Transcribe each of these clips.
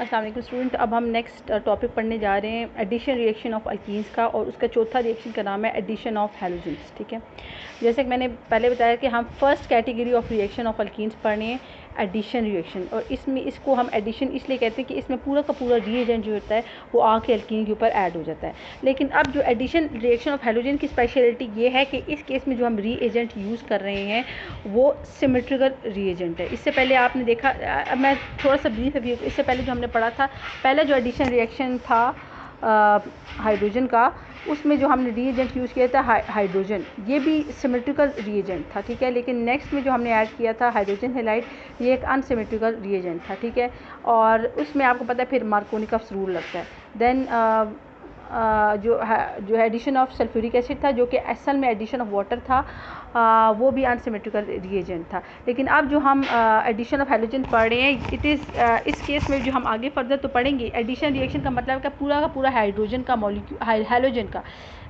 अस्सलाम वालेकुम स्टूडेंट। अब हम नेक्स्ट टॉपिक पढ़ने जा रहे हैं एडिशन रिएक्शन ऑफ अल्कीन्स का, और उसका चौथा रिएक्शन का नाम है एडिशन ऑफ हैलोजेंस। ठीक है, जैसे कि मैंने पहले बताया कि हम first category of reaction of alkenes पढ़ रहे हैं एडिशन रिएक्शन, और इसमें इसको हम एडिशन इसलिए कहते हैं कि इसमें पूरा का पूरा रिएजेंट जो होता है वो आके अल्कीन के ऊपर ऐड हो जाता है। लेकिन अब जो एडिशन रिएक्शन ऑफ हैलोजन की स्पेशलिटी ये है कि इस केस में जो हम रिएजेंट यूज़ कर रहे हैं वो सिमेट्रिकल रिएजेंट है। इससे पहले आपने देखा, मैं थोड़ा सा ब्रीफ रिव्यू, इससे पहले जो हमने पढ़ा था, पहला जो एडिशन रिएक्शन था हाइड्रोजन का, उसमें जो हमने रिएजेंट यूज़ किया था हाइड्रोजन, ये भी सिमेट्रिकल रिएजेंट था। ठीक है, लेकिन नेक्स्ट में जो हमने ऐड किया था हाइड्रोजन हैलाइड, ये एक अनसिमेट्रिकल रिएजेंट था। ठीक है, और उसमें आपको पता है फिर मार्कोनिकॉफ रूल लगता है। देन जो एडिशन ऑफ सल्फ्यूरिक एसिड था, जो कि असल में एडिशन ऑफ वाटर था, वो भी अनसिमेट्रिकल रिएजेंट था। लेकिन अब जो हम एडिशन ऑफ हैलोजन पढ़ रहे हैं, इट इज़ इस केस में जो हम आगे फर्दर तो पढ़ेंगे, एडिशन रिएक्शन का मतलब है पूरा का पूरा हाइड्रोजन का मॉलिक्यूल, हैलोजन का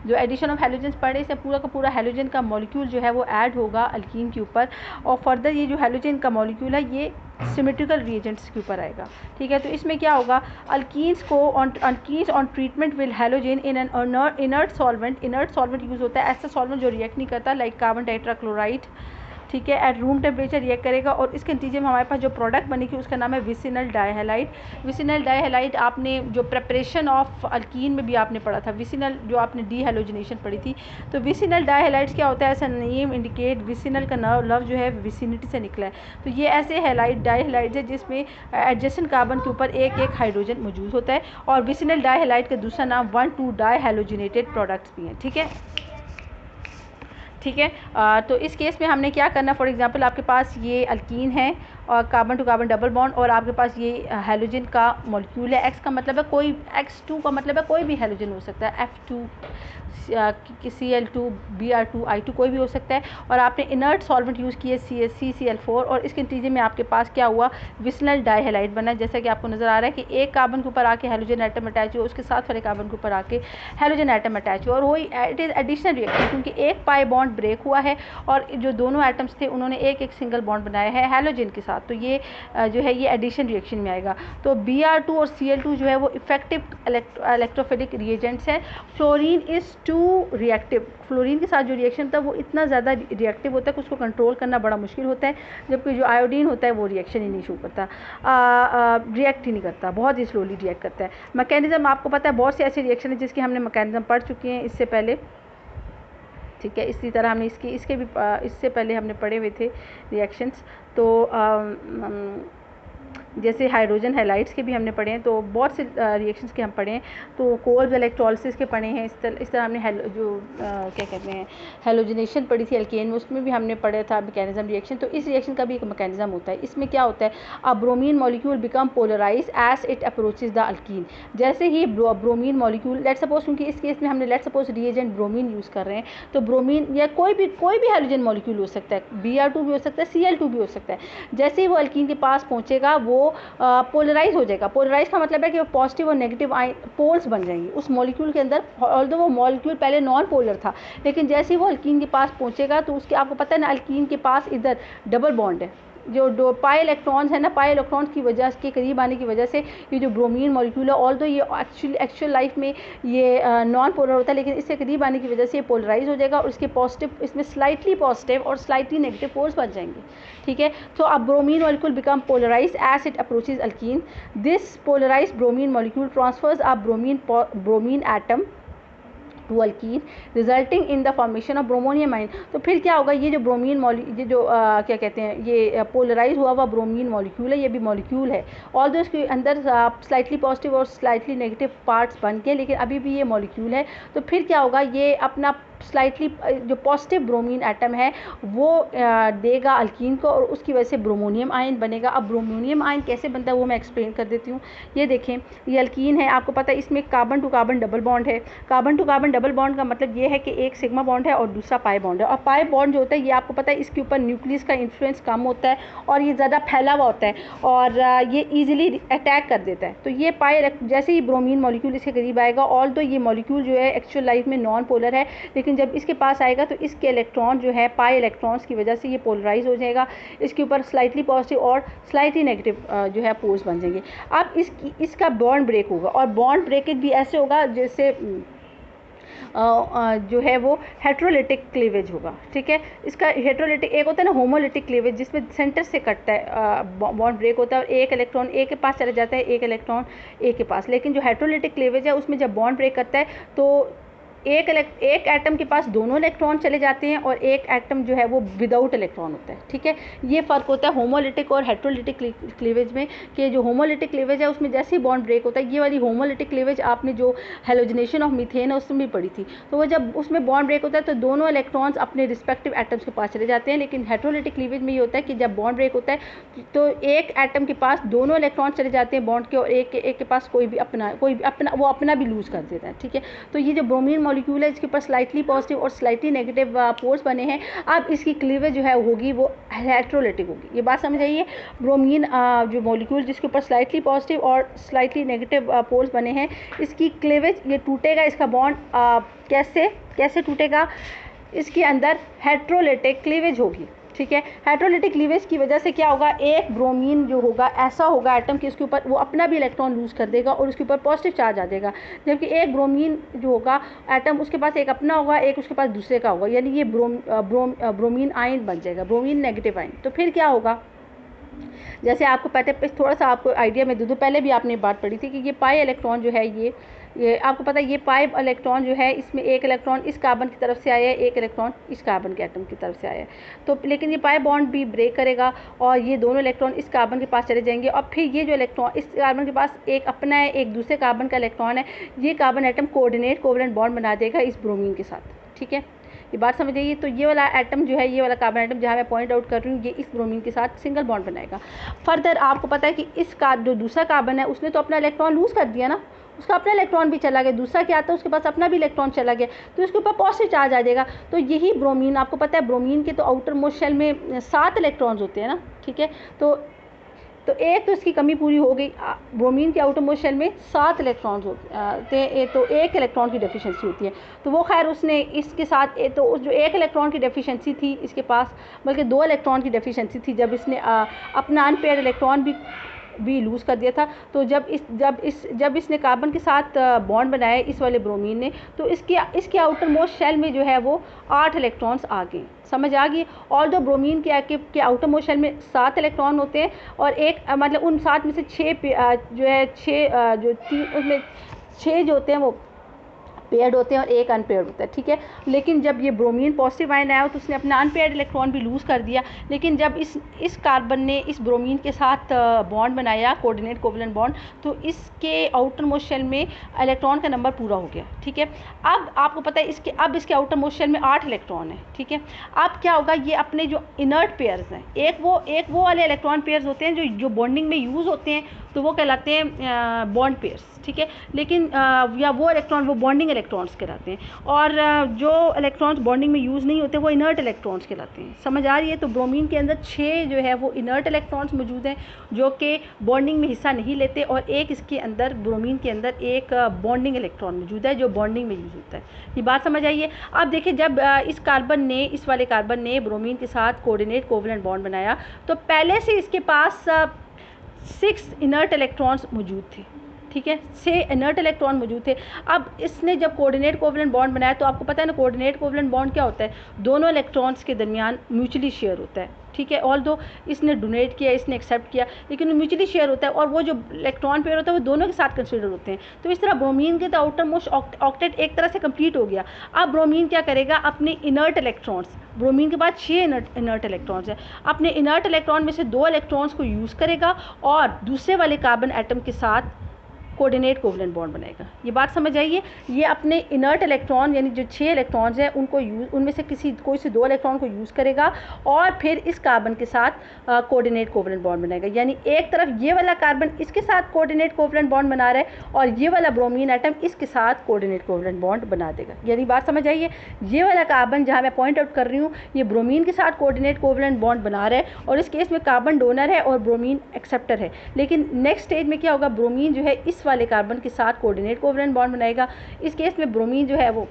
जो एडिशन ऑफ हैलोजेंस पढ़े, इससे पूरा का पूरा हैलोजन का मॉलिक्यूल जो है वो ऐड होगा अल्कीन के ऊपर, और फर्दर ये जो हैलोजन का मॉलिक्यूल है ये सिमेट्रिकल रिएजेंट्स के ऊपर आएगा। ठीक है, तो इसमें क्या होगा, alkenes on treatment will halogen in an inert solvent use होता है, ऐसा सॉल्वेंट जो रिएक्ट नहीं करता, लाइक कार्बन टेट्राक्लोराइड। ठीक है, एट रूम टेम्परेचर रिएक्ट करेगा, और इसके नतीजे में हमारे पास जो प्रोडक्ट बनेगी उसका नाम है विसिनल डाइहैलाइड। विसिनल डाइहैलाइड आपने जो प्रेपरेशन ऑफ अल्कीन में भी आपने पढ़ा था, विसिनल जो आपने डीहैलोजिनेशन पढ़ी थी, तो विसिनल डाइहैलाइड्स क्या होता है, ऐसा नेम इंडिकेट, विसिनल का लव जो है विसिनिटी से निकला है। तो ये ऐसे हैलाइड डाइहैलाइड्स है जिसमें एडजेसेंट कार्बन के ऊपर एक एक हाइड्रोजन मौजूद होता है, और विसिनल डाइहैलाइड का दूसरा नाम 1,2 डाइहैलोजिनेटेड प्रोडक्ट्स भी हैं। ठीक है, ठीक है, तो इस केस में हमने क्या करना, फॉर एग्जांपल आपके पास ये अल्कीन है और carbon to carbon double bond, और आपके पास ये हैलोजन का मॉलिक्यूल है। एक्स का मतलब है कोई, X2 का मतलब है कोई भी हैलोजन हो सकता है, F2 Cl2 Br2 I2 कोई भी हो सकता है, और आपने इनर्ट सॉल्वेंट यूज़ किए CaCl4, और इसके नतीजे में आपके पास क्या हुआ, विसिनल डाइहैलाइड बना। जैसा कि आपको नज़र आ रहा है कि एक कार्बन के ऊपर आके हैलोजन एटम अटैच हुआ, उसके साथ वाले कार्बन के ऊपर आके हैलोजन एटम अटैच हुआ, और वही इट इज़ एडिशनल रिएक्शन, क्योंकि एक पाई बॉन्ड ब्रेक हुआ है और जो दोनों एटम्स थे उन्होंने एक एक सिंगल बॉन्ड बनाया है हैलोजन के साथ, तो ये जो है ये एडिशन रिएक्शन में आएगा। तो Br2 और Cl2 जो है वो इफेक्टिव इलेक्ट्रोफिलिक रिएजेंट्स हैं। Fluorine is too reactive, fluorine के साथ जो रिएक्शन था वो इतना ज़्यादा रिएक्टिव होता है कि उसको कंट्रोल करना बड़ा मुश्किल होता है, जबकि जो आयोडीन होता है वो रिएक्शन ही नहीं शो करता, रिएक्ट ही नहीं करता, बहुत ही स्लोली रिएक्ट करता है। मैकेनिज्म आपको पता है, बहुत से ऐसे रिएक्शन है जिसके हमने मैकेनिज्म पढ़ चुके हैं इससे पहले। ठीक है, इसी तरह हमने इसके भी इससे पहले हमने पढ़े हुए थे रिएक्शंस। तो जैसे हाइड्रोजन हैलाइड्स के भी हमने पढ़े हैं, तो बहुत से रिएक्शंस के हम पढ़े हैं। तो कोल्स इलेक्ट्रोलिसिस के पढ़े हैं, इस तरह हमने क्या कहते हैं हैलोजिनेशन पढ़ी थी अल्केन में, उसमें भी हमने पढ़ा था मैकेनिज्म रिएक्शन। तो इस रिएक्शन का भी एक मैकेनिज्म होता है। इसमें क्या होता है, a bromine molecule become polarise as it approaches the alkene. जैसे ही ब्रोमीन मॉलिक्यूल, लेट सपोज, क्योंकि इस केस में हमने let suppose reagent bromine use कर रहे हैं, तो ब्रोमीन या कोई भी हाइड्रोजन मॉलिक्यूल हो सकता है, Br2 भी हो सकता है, Cl2 भी हो सकता है। जैसे ही वो अल्कीन के पास पहुँचेगा वो पोलराइज हो जाएगा। पोलराइज का मतलब है कि वो पॉजिटिव और नेगेटिव पोल्स बन जाएंगे उस मॉलिक्यूल के अंदर, ऑल्दो वो मॉलिक्यूल पहले नॉन पोलर था, लेकिन जैसे ही वो अल्कीन के पास पहुंचेगा तो उसके, आपको पता है ना, अल्कीन के पास इधर डबल बॉन्ड है, जो पाई इलेक्ट्रॉन्स है ना, पाई इलेक्ट्रॉन्स की वजह के करीब आने की वजह से ये जो ब्रोमीन मॉलिक्यूल है, ऑल्दो ये एक्चुअल लाइफ में ये नॉन पोलर होता है, लेकिन इससे करीब आने की वजह से ये पोलराइज हो जाएगा, और इसके पॉजिटिव, इसमें स्लाइटली पॉजिटिव और स्लाइटली नेगेटिव पोल्स बन जाएंगे। ठीक है, तो अब bromine molecule become polarise as it approaches alkene. This polarise bromine molecule transfers a bromine atom to alkene, resulting in the formation of bromonium ion. तो फिर क्या होगा, ये जो ब्रोमीन ये जो क्या कहते हैं, ये पोलराइज हुआ हुआ ब्रोमीन मॉलिक्यूल है, ये भी मॉलिक्यूल है, ऑल्दो इसके अंदर स्लाइटली पॉजिटिव और स्लाइटली नेगेटिव पार्ट्स बन के, लेकिन अभी भी ये मॉलिक्यूल है। तो फिर क्या होगा, ये अपना स्लाइटली जो पॉजिटिव ब्रोमीन एटम है वो देगा अल्कीन को, और उसकी वजह से ब्रोमोनियम आयन बनेगा। अब ब्रोमोनियम आयन कैसे बनता है वो मैं एक्सप्लेन कर देती हूँ। ये देखें, ये अल्कीन है, आपको पता है इसमें carbon to carbon double bond है। Carbon to carbon double bond का मतलब ये है कि एक सिग्मा बॉन्ड है और दूसरा पाई बॉन्ड है, और पाई बॉन्ड जो होता है ये आपको पता है इसके ऊपर न्यूक्लियस का इन्फ्लुएंस कम होता है और ये ज़्यादा फैला हुआ होता है, और ये ईजिली अटैक कर देता है। तो ये पाई, जैसे ही ब्रोमीन मॉलिक्यूल इसके करीब आएगा, ऑल्दो ये मॉलिक्यूल जो है एक्चुअल लाइफ में नॉन पोलर है, लेकिन लेकिन जब इसके पास आएगा तो इसके इलेक्ट्रॉन जो है पाई इलेक्ट्रॉन्स की वजह से ये पोलराइज हो जाएगा, इसके ऊपर स्लाइटली पॉजिटिव और स्लाइटली नेगेटिव जो है पोल्स बन जाएंगे। अब इसका बॉन्ड ब्रेक होगा, और बॉन्ड ब्रेकेज भी ऐसे होगा जैसे जो है वो हेट्रोलिटिक क्लीवेज होगा, ठीक है। इसका हेट्रोलिटिक, एक होता है ना होमोलिटिक क्लीवेज जिसमें सेंटर से कटता है, बॉन्ड ब्रेक होता है और एक इलेक्ट्रॉन ए के पास चला जाता है, एक इलेक्ट्रॉन ए के पास। लेकिन जो हेट्रोलिटिक क्लीवेज है उसमें जब बॉन्ड ब्रेक करता है तो एक एटम के पास दोनों इलेक्ट्रॉन चले जाते हैं और एक एटम जो है वो विदाउट इलेक्ट्रॉन होता है, ठीक है। ये फ़र्क होता है होमोलिटिक और हेट्रोलिटिक क्लीवेज में, कि जो होमोलिटिक क्लीवेज है उसमें जैसे ही बॉन्ड ब्रेक होता है, ये वाली होमोलिटिक क्लीवेज आपने जो हेलोजनेशन ऑफ मीथेन है उसमें भी पढ़ी थी, तो वो जब उसमें बॉन्ड ब्रेक होता है तो दोनों इलेक्ट्रॉन्स अपने रिस्पेक्टिव एटम्स के पास चले जाते हैं। लेकिन हेट्रोलिटिक क्लीवेज में ये होता है कि जब बॉन्ड ब्रेक होता है तो एक एटम के पास दोनों इलेक्ट्रॉन चले जाते हैं बॉन्ड के, और एक के पास कोई भी अपना वो अपना भी लूज़ कर देता है, ठीक है। तो ये जो ब्रोमीन मॉलिक्यूल है इसके ऊपर स्लाइटली पॉजिटिव और स्लाइटली नेगेटिव पोल्स बने हैं। अब इसकी क्लीवेज जो है होगी वो हेट्रोलिटिक होगी, ये बात समझ आइए। ब्रोमीन जो मॉलिक्यूल जिसके ऊपर स्लाइटली पॉजिटिव और स्लाइटली नेगेटिव पोल्स बने हैं, इसकी क्लीवेज ये टूटेगा, इसका बॉन्ड कैसे टूटेगा, इसके अंदर हेट्रोलिटिक क्लीवेज होगी, ठीक है। हेट्रोलिटिक क्लीवेज की वजह से क्या होगा, एक ब्रोमीन जो होगा ऐसा होगा एटम कि उसके ऊपर वो अपना भी इलेक्ट्रॉन लूज़ कर देगा और उसके ऊपर पॉजिटिव चार्ज आ जाएगा, जबकि एक ब्रोमीन जो होगा एटम उसके पास एक अपना होगा, एक उसके पास दूसरे का होगा, यानी ये ब्रोमीन आयन बन जाएगा, ब्रोमीन नेगेटिव आयन। तो फिर क्या होगा, जैसे आपको पता, थोड़ा सा आपको आइडिया में दे दूँ, पहले भी आपने बात पढ़ी थी कि ये पाई इलेक्ट्रॉन जो है ये आपको पता है, ये पाई इलेक्ट्रॉन जो है इसमें एक इलेक्ट्रॉन इस कार्बन की तरफ से आया है, एक इलेक्ट्रॉन इस कार्बन के एटम की तरफ से आया है। तो लेकिन ये पाई बॉन्ड भी ब्रेक करेगा और ये दोनों इलेक्ट्रॉन इस कार्बन के पास चले जाएंगे, और फिर ये जो इलेक्ट्रॉन इस कार्बन के पास एक अपना है, एक दूसरे कार्बन का इलेक्ट्रॉन है, ये carbon atom coordinate covalent bond बना देगा इस ब्रोमीन के साथ, ठीक है। ये बात समझ आइए। तो ये वाला एटम जो है, ये वाला कार्बन एटम जहाँ मैं पॉइंट आउट कर रही हूँ, ये इस ब्रोमीन के साथ सिंगल बॉन्ड बनाएगा। फर्दर आपको पता है कि जो दूसरा कार्बन है उसने तो अपना इलेक्ट्रॉन लूज़ कर दिया ना, उसका अपना इलेक्ट्रॉन भी चला गया, दूसरा क्या आता है उसके पास अपना भी इलेक्ट्रॉन चला गया, तो उसके ऊपर पॉजिटिव चार्ज आ जाएगा। तो यही ब्रोमीन, आपको पता है ब्रोमीन के तो आउटर मोस्ट शेल में 7 इलेक्ट्रॉन्स होते हैं ना, ठीक है। तो एक तो इसकी कमी पूरी हो गई, ब्रोमीन के आउटर मोस्ट शेल में 7 इलेक्ट्रॉन्स होते हैं, तो एक इलेक्ट्रॉन की डेफिशिएंसी होती है। तो वो खैर उसने इसके साथ तो जो एक इलेक्ट्रॉन की डेफिशिएंसी थी इसके पास, बल्कि 2 इलेक्ट्रॉन की डेफिशिएंसी थी, जब इसने अपना अनपेयर्ड इलेक्ट्रॉन भी लूज़ कर दिया था। तो जब इसने कार्बन के साथ बॉन्ड बनाया इस वाले ब्रोमीन ने, तो इसके आउटर मोस्ट शेल में जो है वो 8 इलेक्ट्रॉन्स आ गए, समझ आ गई। ऑल दो ब्रोमीन के आउटर मोस्ट शेल में 7 इलेक्ट्रॉन होते हैं, और एक मतलब उन 7 में से 6 जो होते हैं वो पेयर्ड होते हैं और एक अनपेयर्ड होता है, ठीक है। लेकिन जब ये ब्रोमीन पॉजिटिव आयन आया तो उसने अपना अनपेयर्ड इलेक्ट्रॉन भी लूज़ कर दिया। लेकिन जब इस कार्बन ने इस ब्रोमीन के साथ बॉन्ड बनाया, कोऑर्डिनेट कोवलेंट बॉन्ड, तो इसके आउटर मोस्ट शेल में इलेक्ट्रॉन का नंबर पूरा हो गया, ठीक है। अब आपको पता है इसके आउटर मोस्ट शेल में 8 इलेक्ट्रॉन है, ठीक है। अब क्या होगा, ये अपने जो इनर्ट पेयर्स हैं, एक वो वाले इलेक्ट्रॉन पेयर्स होते हैं जो बॉन्डिंग में यूज़ होते हैं, तो वो कहलाते हैं बॉन्ड पेयर्स, ठीक है। लेकिन या वो इलेक्ट्रॉन वो बॉन्डिंग इलेक्ट्रॉन्स कहलाते हैं, और जो इलेक्ट्रॉन्स बॉन्डिंग में यूज़ नहीं होते वो इनर्ट इलेक्ट्रॉन्स कहलाते हैं, समझ आ रही है। तो ब्रोमीन के अंदर 6 जो है वो इनर्ट इलेक्ट्रॉन्स मौजूद हैं जो कि बॉन्डिंग में हिस्सा नहीं लेते, और एक इसके अंदर ब्रोमीन के अंदर एक बॉन्डिंग इलेक्ट्रॉन मौजूद है जो बॉन्डिंग में यूज़ होता है। ये बात समझ आइए। अब देखिए, जब इस वाले कार्बन ने ब्रोमीन के साथ कोऑर्डिनेट कोवलेंट बॉन्ड बनाया, तो पहले से इसके पास 6 इनर्ट इलेक्ट्रॉन्स मौजूद थे, ठीक है, 6 इनर्ट इलेक्ट्रॉन मौजूद थे। अब इसने जब कोऑर्डिनेट कोवलेंट बॉन्ड बनाया, तो आपको पता है ना कोऑर्डिनेट कोवलेंट बॉन्ड क्या होता है, दोनों इलेक्ट्रॉन्स के दरमियान म्यूचुअली शेयर होता है, ठीक है। ऑल्दो इसने डोनेट किया, इसने एक्सेप्ट किया, लेकिन म्यूचुअली शेयर होता है, और वो जो इलेक्ट्रॉन पेयर होता है वो दोनों के साथ कंसिडर होते हैं। तो इस तरह ब्रोमीन के तो आउटर मोस्ट ऑक्टेट एक तरह से कंप्लीट हो गया। अब ब्रोमीन क्या करेगा, अपने इनर्ट इलेक्ट्रॉन्स, ब्रोमीन के बाद 6 इनर्ट इलेक्ट्रॉन्स है, अपने इनर्ट इलेक्ट्रॉन में से 2 इलेक्ट्रॉन्स को यूज़ करेगा और दूसरे वाले कार्बन एटम के साथ कोऑर्डिनेट कोवलेंट बॉन्ड बनेगा। ये बात समझ आइए। ये अपने इनर्ट इलेक्ट्रॉन यानी जो 6 इलेक्ट्रॉन्स हैं उनको उनमें से कोई से 2 इलेक्ट्रॉन को यूज़ करेगा और फिर इस कार्बन के साथ कोऑर्डिनेट कोवलेंट बॉन्ड बनाएगा। यानी एक तरफ ये वाला कार्बन इसके साथ कोऑर्डिनेट कोवलेंट बॉन्ड बना रहा है और ये वाला ब्रोमीन एटम इसके साथ कोऑर्डिनेट कोवलेंट बॉन्ड बना देगा। यानी बात समझ आइए, ये वाला कार्बन जहाँ मैं पॉइंट आउट कर रही हूँ ये ब्रोमीन के साथ कोऑर्डिनेट कोवलेंट बॉन्ड बना रहा है और इस केस में कार्बन डोनर है और ब्रोमीन एक्सेप्टर है। लेकिन नेक्स्ट स्टेज में क्या होगा, ब्रोमीन जो है इस वाले कार्बन के साथ कोऑर्डिनेट कोवलेंट बॉन्ड बनाएगा। इस केस में ब्रोमीन जो है वो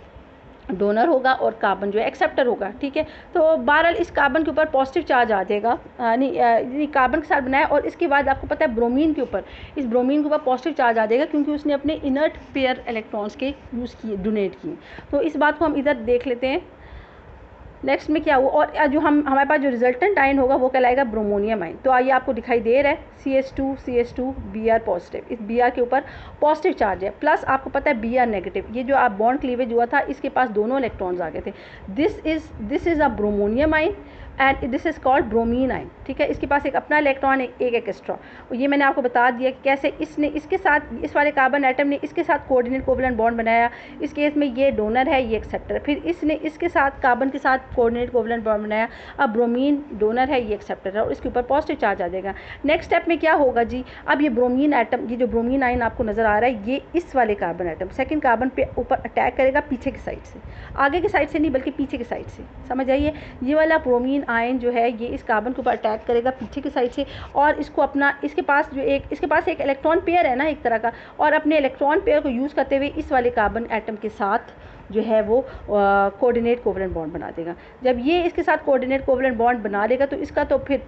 डोनर होगा और कार्बन जो है एक्सेप्टर होगा, ठीक है। तो बहरहाल इस कार्बन के ऊपर पॉजिटिव चार्ज आ जाएगा, नहीं कार्बन के साथ बनाया, और इसके बाद आपको पता है ब्रोमीन के ऊपर, इस ब्रोमीन के ऊपर पॉजिटिव चार्ज आ जाएगा क्योंकि उसने अपने इनर्ट पेयर इलेक्ट्रॉन्स के यूज़ किए, डोनेट किए। तो इस बात को हम इधर देख लेते हैं। नेक्स्ट में क्या हुआ, और जो हमारे पास जो रिजल्टेंट आयन होगा वो कहलाएगा ब्रोमोनियम आयन। तो आइए आपको दिखाई दे रहा है CH2 Br पॉजिटिव, इस Br के ऊपर पॉजिटिव चार्ज है, प्लस आपको पता है Br नेगेटिव। ये जो आप बॉन्ड क्लीवेज हुआ था इसके पास दोनों इलेक्ट्रॉन्स आ गए थे। This is a bromonium ion and this is called bromine ion, ठीक है। इसके पास एक अपना इलेक्ट्रॉन, एक एक्स्ट्रा। ये मैंने आपको बता दिया कि कैसे इसने इसके साथ, इस वाले कार्बन एटम ने इसके साथ कोऑर्डिनेट कोवलेंट बॉन्ड बनाया। इस केस में ये डोनर है, ये एक्सेप्टर है। फिर इसने इसके साथ कार्बन के साथ कोऑर्डिनेट कोवलेंट बॉन्ड बनाया। अब ब्रोमीन डोनर है, ये एक्सेप्टर है, और इसके ऊपर पॉजिटिव चार्ज आ जाएगा। नेक्स्ट स्टेप में क्या होगा जी, अब ये ब्रोमीन एटम, ये जो ब्रोमीन आयन आपको नज़र आ रहा है, ये इस वाले कार्बन एटम सेकेंड कार्बन पे ऊपर अटैक करेगा पीछे की साइड से, आगे की साइड से नहीं बल्कि पीछे की साइड से। समझ आइए, ये वाला ब्रोमीन आयन जो है ये इस कार्बन के ऊपर अटैक करेगा पीछे की साइड से, और इसको अपना, इसके पास एक इलेक्ट्रॉन पेयर है ना एक तरह का, और अपने इलेक्ट्रॉन पेयर को यूज़ करते हुए इस वाले कार्बन एटम के साथ जो है वो कोऑर्डिनेट कोवलेंट बॉन्ड बना देगा। जब ये इसके साथ कोऑर्डिनेट कोवलेंट बॉन्ड बना लेगा तो इसका तो फिर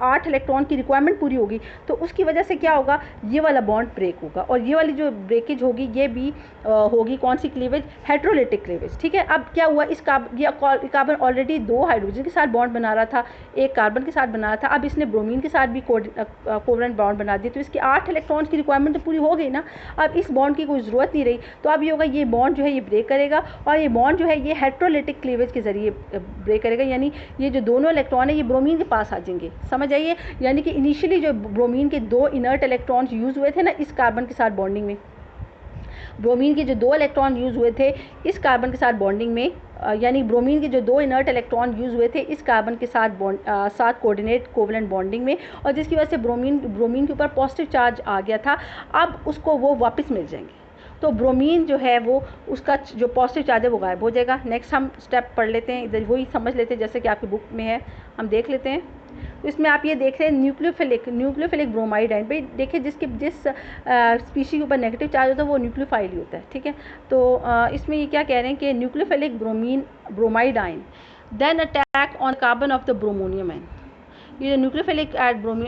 8 इलेक्ट्रॉन की रिक्वायरमेंट पूरी होगी। तो उसकी वजह से क्या होगा, ये वाला बॉन्ड ब्रेक होगा, और ये वाली जो ब्रेकेज होगी ये भी होगी कौन सी क्लीवेज, हेट्रोलिटिक क्लीवेज, ठीक है। अब क्या हुआ, इस कार्बन ऑलरेडी 2 हाइड्रोजन के साथ बॉन्ड बना रहा था, एक कार्बन के साथ बना रहा था, अब इसने ब्रोमीन के साथ भी कोवलेंट बॉन्ड बना दिया, तो इसके 8 इलेक्ट्रॉन की रिक्वायरमेंट तो पूरी हो गई ना। अब इस बॉन्ड की कोई ज़रूरत नहीं रही। तो अब ये होगा, ये बॉन्ड जो है ये ब्रेक करेगा, और ये बॉन्ड जो है ये हेट्रोलिटिक क्लीवेज के जरिए ब्रेक करेगा, यानी ये जो दोनों इलेक्ट्रॉन है ये ब्रोमीन के पास आ जाएंगे। समझ आइए, यानी कि इनिशियली जो ब्रोमीन के 2 इनर्ट इलेक्ट्रॉन्स यूज़ हुए थे ना इस कार्बन के साथ बॉन्डिंग में, ब्रोमीन के जो 2 इलेक्ट्रॉन यूज़ हुए थे इस कार्बन के साथ बॉन्डिंग में, यानी ब्रोमीन के जो 2 इनर्ट इलेक्ट्रॉन यूज़ हुए थे इस कार्बन के साथ कोऑर्डिनेट कोवलेंट बॉन्डिंग में, और जिसकी वजह से ब्रोमीन के ऊपर पॉजिटिव चार्ज आ गया था, अब उसको वो वापस मिल जाएंगे। तो ब्रोमीन जो है वो उसका जो पॉजिटिव चार्ज है वो गायब हो जाएगा। नेक्स्ट हम स्टेप पढ़ लेते हैं, इधर वही समझ लेते हैं जैसे कि आपकी बुक में है, हम देख लेते हैं। तो इसमें आप ये देख रहे हैं न्यूक्लियोफिलिक ब्रोमाइड आयन। भाई देखिए, जिस स्पीशी के ऊपर नेगेटिव चार्ज होता है वो न्यूक्लियोफाइल ही होता है, ठीक है। तो इसमें ये क्या कह रहे हैं कि nucleophilic bromide ion then attack on carbon of the bromonium ion. ये जो न्यूक्लियोफिलिक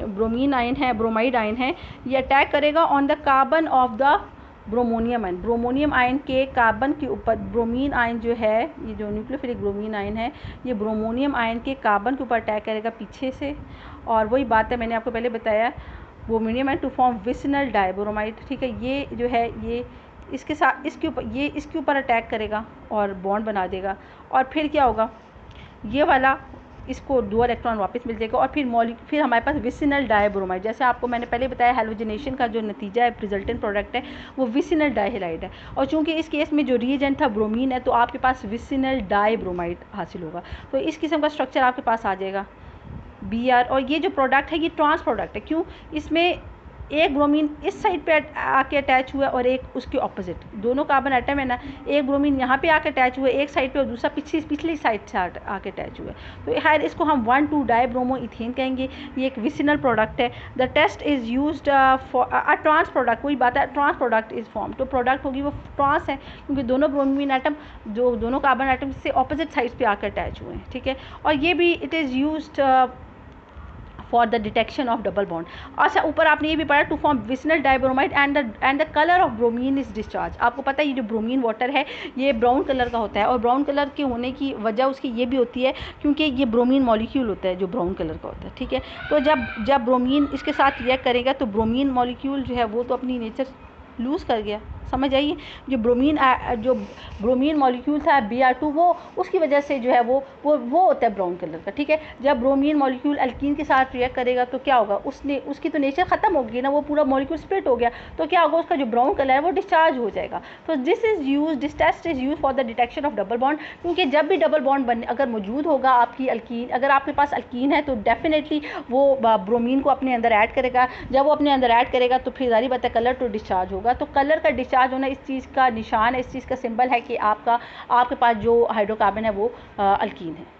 ब्रोमीन आयन है, ब्रोमाइड आयन है, ये अटैक करेगा on the carbon of the bromonium ion. Bromonium ion के कार्बन के ऊपर, ब्रोमीन आयन जो है, ये जो न्यूक्लियोफिलिक ब्रोमीन आयन है ये ब्रोमोनियम आयन के कार्बन के ऊपर अटैक करेगा पीछे से, और वही बात है मैंने आपको पहले बताया, bromonium ion to form vicinal dibromide, ठीक है। ये जो है ये इसके साथ इसके ऊपर अटैक करेगा और बॉन्ड बना देगा, और फिर क्या होगा, ये वाला इसको 2 इलेक्ट्रॉन वापस मिल जाएगा, और फिर हमारे पास विसिनल डाइब्रोमाइड, जैसे आपको मैंने पहले बताया हैलोजिनेशन का जो नतीजा है, रिजल्टेंट प्रोडक्ट है वो विसिनल डाइहेलाइड है, और चूंकि इस केस में जो रिएजेंट था ब्रोमीन है तो आपके पास विसिनल डाइब्रोमाइड हासिल होगा। तो इस किस्म का स्ट्रक्चर आपके पास आ जाएगा Br, और ये जो प्रोडक्ट है ये ट्रांस प्रोडक्ट है। क्यों, इसमें एक ब्रोमीन इस साइड पे आके अटैच हुआ और एक उसके ऑपोजिट, दोनों कार्बन एटम है ना, एक ब्रोमीन यहाँ पे आके अटैच हुआ एक साइड पे और दूसरा पिछली साइड से आके अटैच हुआ। तो खैर इसको हम 1,2 डाइब्रोमो इथेन कहेंगे। ये एक विसिनल प्रोडक्ट है। The test is used for a trans product, वही बात है, ट्रांस प्रोडक्ट इज फॉर्म, तो प्रोडक्ट होगी वो ट्रांस है क्योंकि दोनों ब्रोमीन एटम, जो दोनों कार्बन एटम से ऑपोजिट साइड पर आकर अटैच हुए हैं, ठीक है। और ये भी it is used for the detection of double bond. अच्छा, ऊपर आपने ये भी पढ़ा to form vicinal dibromide and the colour of bromine is discharge. आपको पता है ये जो ब्रोमीन वाटर है ये ब्राउन कलर का होता है, और ब्राउन कलर के होने की वजह उसकी ये भी होती है क्योंकि ये ब्रोमीन मॉलिक्यूल होता है जो ब्राउन कलर का होता है, ठीक है। तो जब ब्रोमीन इसके साथ रिएक्ट करेगा तो ब्रोमीन मॉलिक्यूल जो है वो तो अपनी नेचर लूज़ कर गया। समझ आइए, जो ब्रोमीन मॉलिक्यूल था Br2 वो उसकी वजह से जो है वो होता है ब्राउन कलर का, ठीक है। जब ब्रोमीन मॉलिक्यूल अल्कीन के साथ रिएक्ट करेगा तो क्या होगा, उसकी तो नेचर ख़त्म हो गई ना, वो पूरा मॉलिक्यूल स्प्लिट हो गया, तो क्या होगा, उसका जो ब्राउन कलर है वो डिस्चार्ज हो जाएगा। तो this test is use for the detection of double bond, क्योंकि जब भी डबल बॉन्ड अगर मौजूद होगा आपकी अल्कीन, अगर आपके पास अल्कीन है तो डेफिनेटली वो ब्रोमीन को अपने अंदर ऐड करेगा। जब वो अपने अंदर ऐड करेगा तो फिर जारी बात है कलर तो डिस्चार्ज होगा। तो कलर का डिस्चार्ज होना इस चीज़ का निशान है, इस चीज़ का सिंबल है कि आपके पास जो हाइड्रोकार्बन है वो अल्कीन है।